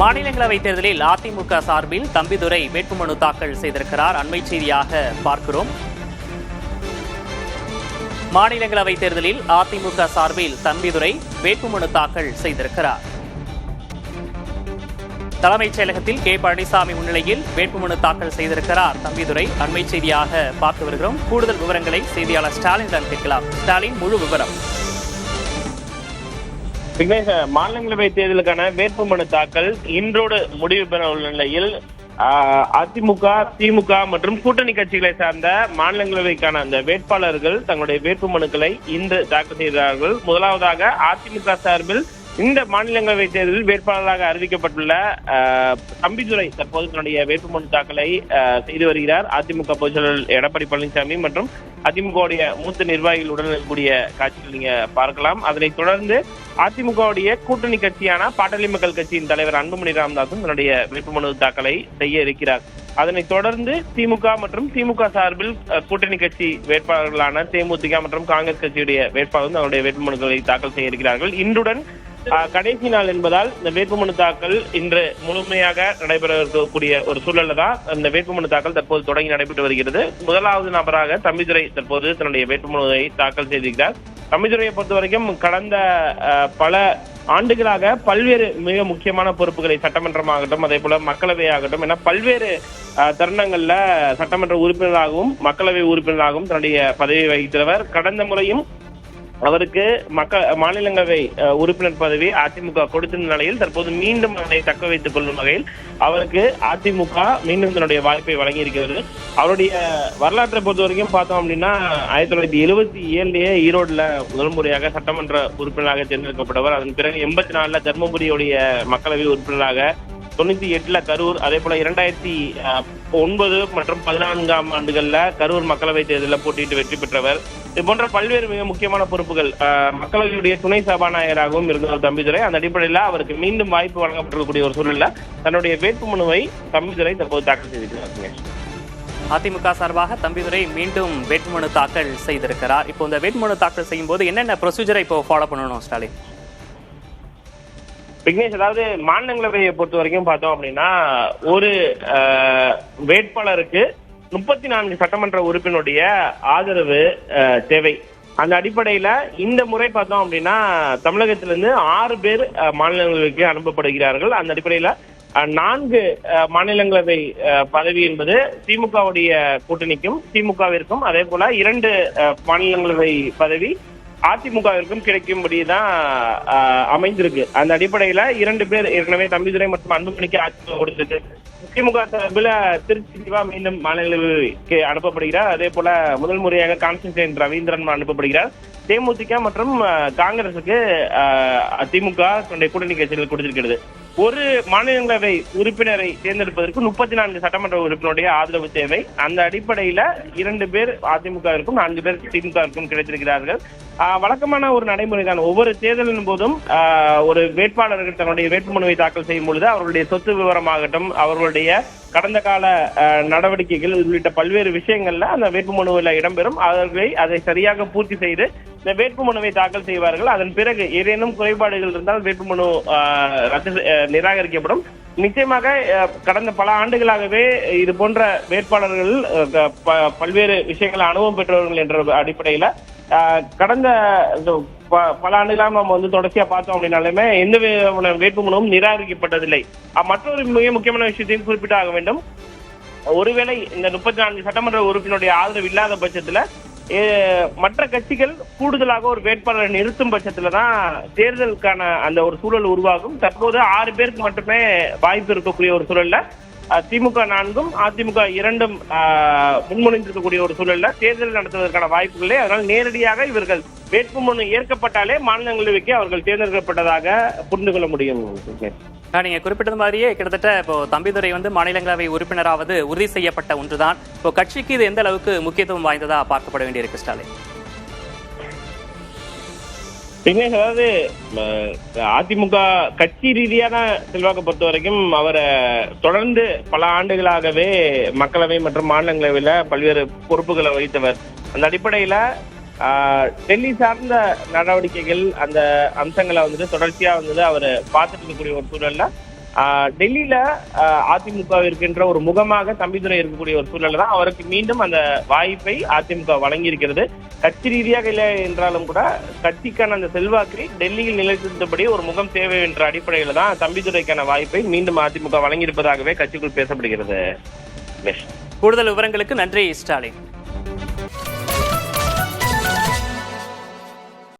மாநிலங்களவை தேர்தலில் அதிமுக சார்பில் தம்பிதுரை வேட்புமனு தாக்கல் செய்திருக்கிறார். அண்மை செய்தியாக பார்க்கிறோம். மாநிலங்களவை தேர்தலில் அதிமுக சார்பில் தம்பிதுரை வேட்புமனு தாக்கல் செய்திருக்கிறார். தலைமைச் செயலகத்தில் கே பழனிசாமி முன்னிலையில் வேட்புமனு தாக்கல் செய்திருக்கிறார் தம்பிதுரை. அண்மை செய்தியாக பார்த்து வருகிறோம். கூடுதல் விவரங்களை செய்தியாளர் ஸ்டாலினிடம் கேட்கலாம். ஸ்டாலின், முழு விவரம். மாநிலங்களவை தேர்தலுக்கான வேட்புமனு தாக்கல் இன்றோடு முடிவு பெற உள்ள நிலையில் அதிமுக, திமுக மற்றும் கூட்டணி கட்சிகளை சார்ந்த மாநிலங்களவைக்கான அந்த வேட்பாளர்கள் தங்களுடைய வேட்புமனுக்களை இன்று தாக்கல் செய்தார்கள். முதலாவதாக அதிமுக சார்பில் இந்த மாநிலங்களவை தேர்தலில் வேட்பாளராக அறிவிக்கப்பட்டுள்ள தம்பிதுரை தற்போது தன்னுடைய வேட்புமனு தாக்கலை செய்து வருகிறார். அதிமுக பொதுச்செயலாளர் எடப்பாடி பழனிசாமி மற்றும் அதிமுகவுடைய மூத்த நிர்வாகிகளுடன் இருக்கக்கூடிய காட்சிகள் நீங்க பார்க்கலாம். அதனைத் தொடர்ந்து அதிமுகவுடைய கூட்டணி கட்சியான பாட்டாளி மக்கள் கட்சியின் தலைவர் அன்புமணி ராமதாசும் தன்னுடைய வேட்புமனு தாக்கலை செய்ய இருக்கிறார். அதனைத் தொடர்ந்து திமுக மற்றும் திமுக சார்பில் கூட்டணி கட்சி வேட்பாளர்களான தேமுதிக மற்றும் காங்கிரஸ் கட்சியுடைய வேட்பாளர்கள் தங்களுடைய வேட்புமனுக்களை தாக்கல் செய்ய இருக்கிறார்கள். இன்றுடன் கடைசி நாள் என்பதால் இந்த வேட்புமனு தாக்கல் இன்று முழுமையாக நடைபெற இருக்கக்கூடிய ஒரு சூழல்ல தான் இந்த வேட்புமனு தாக்கல் தற்போது தொடங்கி நடைபெற்று வருகிறது. முதலாவது நபராக தம்பிதுரை தற்போது தன்னுடைய வேட்புமனுவை தாக்கல் செய்திருக்கிறார். தம்பிதுரையை பொறுத்த வரைக்கும் கடந்த பல ஆண்டுகளாக பல்வேறு மிக முக்கியமான பொறுப்புகளை சட்டமன்றமாகட்டும் அதே போல மக்களவை ஆகட்டும் என பல்வேறு தருணங்கள்ல சட்டமன்ற உறுப்பினராகவும் மக்களவை உறுப்பினராகவும் தன்னுடைய பதவியை வகித்தவர். கடந்த முறையும் அவருக்கு மாநிலங்களவை உறுப்பினர் பதவி அதிமுக கொடுத்திருந்த நிலையில் தற்போது மீண்டும் அதனை தக்க வைத்துக் கொள்ளும் வகையில் அவருக்கு அதிமுக மீண்டும் தன்னுடைய வாய்ப்பை வழங்கி இருக்கிறது. அவருடைய வரலாற்றை பொறுத்த வரைக்கும் பார்த்தோம் அப்படின்னா 1977 ஈரோடுல முதல் முறையாக சட்டமன்ற உறுப்பினராக தேர்ந்தெடுக்கப்பட்டவர். அதன் பிறகு 84 தர்மபுரியுடைய மக்களவை உறுப்பினராக, 98 கரூர், அதே போல 2009 மற்றும் 14ஆம் ஆண்டுகள்ல கரூர் மக்களவை தேர்தலில் போட்டியிட்டு வெற்றி பெற்றவர். இது போன்ற பல்வேறு மிக முக்கியமான பொறுப்புகள். மக்களவையுடைய துணை சபாநாயகராகவும் இருந்தவர் தம்பிதுரை. அந்த அடிப்படையில் அவருக்கு மீண்டும் வாய்ப்பு வழங்கப்பட்டிருக்கக்கூடிய ஒரு சூழல்ல தன்னுடைய வேட்புமனுவை தம்பிதுரை தற்போது தாக்கல் செய்திருக்கிறார். அதிமுக சார்பாக தம்பிதுரை மீண்டும் வேட்புமனு தாக்கல் செய்திருக்கிறார். இப்போ இந்த வேட்புமனு தாக்கல் செய்யும் போது என்னென்ன ப்ரொசீஜரை இப்போ ஃபாலோ பண்ணணும் ஸ்டாலின்? விக்னேஷ், அதாவது மாநிலங்களவையை பொறுத்த வரைக்கும் பார்த்தோம் அப்படின்னா ஒரு வேட்பாளருக்கு 34 சட்டமன்ற உறுப்பினருடைய ஆதரவு தேவை. அந்த அடிப்படையில இந்த முறை பார்த்தோம் அப்படின்னா தமிழகத்திலிருந்து 6 பேர் மாநிலங்களவைக்கு அனுப்பப்படுகிறார்கள். அந்த அடிப்படையில 4 மாநிலங்களவை பதவி என்பது திமுகவுடைய கூட்டணிக்கும் திமுகவிற்கும், அதே போல 2 மாநிலங்களவை பதவி அதிமுகவிற்கும் கிடைக்கும்படிதான் அமைந்திருக்கு. அந்த அடிப்படையில 2 பேர் ஏற்கனவே தம்பிதுரை மற்றும் அன்புமணிக்கு அதிமுக கொடுத்திருக்கு. திமுக சார்பில் திருச்சி சிவா மீண்டும் மாநிலங்களுக்கு அனுப்பப்படுகிறார். அதே போல முதல் முறையாக கான்ஸ்டன்டைன் ரவீந்திரன் அனுப்பப்படுகிறார். தேமுதிக மற்றும் காங்கிரசுக்கு திமுக கூட்டணி கட்சிகள் கொடுத்திருக்கிறது. ஒரு மாநிலங்களவை உறுப்பினரை தேர்ந்தெடுப்பதற்கு 34 சட்டமன்ற உறுப்பினருடைய ஆதரவு தேவை. அந்த அடிப்படையில 2 பேர் அதிமுகவிற்கும் 4 பேர் திமுகவிற்கும் கிடைத்திருக்கிறார்கள். வழக்கமான ஒரு நடைமுறை தான். ஒவ்வொரு தேர்தலின் போதும் ஒரு வேட்பாளர்கள் தன்னுடைய வேட்புமனுவை தாக்கல் செய்யும் பொழுது அவர்களுடைய சொத்து விவரமாகட்டும், அவர்களுடைய கடந்த கால நடவடிக்கைகள் உள்ளிட்ட பல்வேறு விஷயங்கள்ல அந்த வேட்புமனுவில் இடம்பெறும். அவர்களை அதை சரியாக பூர்த்தி செய்து இந்த வேட்புமனுவை தாக்கல் செய்வார்கள். அதன் பிறகு ஏதேனும் குறைபாடுகள் இருந்தால் வேட்புமனு நிராகரிக்கப்படும். நிச்சயமாக கடந்த பல ஆண்டுகளாகவே இது போன்ற வேட்பாளர்கள் பல்வேறு விஷயங்கள் அனுபவம் பெற்றவர்கள் என்ற அடிப்படையில கடந்த பல ஆண்டுகளாக நம்ம தொடர்ச்சியா பார்த்தோம் அப்படின்னாலுமே எந்த வேட்புமனுவும் நிராகரிக்கப்பட்டதில்லை. மற்றொரு மிக முக்கியமான விஷயத்தையும் குறிப்பிட்டாக வேண்டும். ஒருவேளை இந்த 34 சட்டமன்ற உறுப்பினருடைய ஆதரவு இல்லாத பட்சத்துல மற்ற கட்சிகள் கூடுதலாக ஒரு வேட்பாளரை நிறுத்தும் பட்சத்துலதான் தேர்தலுக்கான அந்த ஒரு சூழல் உருவாகும். தற்போது 6 பேருக்கு மட்டுமே வாய்ப்பு இருக்கக்கூடிய ஒரு சூழல்ல திமுக 4ம் அதிமுக 2ம் முன்மொழிந்திருக்கக்கூடிய ஒரு சூழல்ல தேர்தல் நடத்துவதற்கான வாய்ப்புகளே. அதனால் நேரடியாக இவர்கள் வேட்புமனு ஏற்கப்பட்டாலே மாநிலங்களவைக்கு அவர்கள் தேர்ந்தெடுக்கப்பட்டதாக புரிந்து கொள்ள முடியும். நீங்க குறிப்பிட்டது மாதிரியே கிட்டத்தட்ட இப்போ தம்பிதுரை மாநிலங்களவை உறுப்பினராவது உறுதி செய்யப்பட்ட ஒன்றுதான். இப்போ கட்சிக்கு இது எந்த அளவுக்கு முக்கியத்துவம் வாய்ந்ததா பார்க்கப்பட வேண்டியிருக்கு ஸ்டாலின்? விக்னேஷ், அதாவது அதிமுக கட்சி ரீதியான செல்வாக்கை பொறுத்த வரைக்கும் அவரை தொடர்ந்து பல ஆண்டுகளாகவே மக்களவை மற்றும் மாநிலங்களவையில பல்வேறு பொறுப்புகளை வகித்தவர். அந்த அடிப்படையில டெல்லி சார்ந்த நடவடிக்கைகள் அந்த அம்சங்களை தொடர்ச்சியா அவர் பார்த்துட்டு இருக்கக்கூடிய ஒரு சூழல்ல டெல்லியில அதிமுக இருக்கின்ற ஒரு முகமாக தம்பிதுரை இருக்கக்கூடிய ஒரு சூழல் தான் அவருக்கு மீண்டும் அந்த வாய்ப்பை அதிமுக வழங்கியிருக்கிறது. கட்சி ரீதியாக இல்லை என்றாலும் கூட கட்சிக்கான அந்த செல்வாக்கை டெல்லியில் நிலைத்திருந்தபடி ஒரு முகம் தேவை என்ற அடிப்படையில தான் தம்பிதுரைக்கான வாய்ப்பை மீண்டும் அதிமுக வழங்கியிருப்பதாகவே கட்சிக்குள் பேசப்படுகிறது. கூடுதல் விவரங்களுக்கு நன்றி ஸ்டாலின்.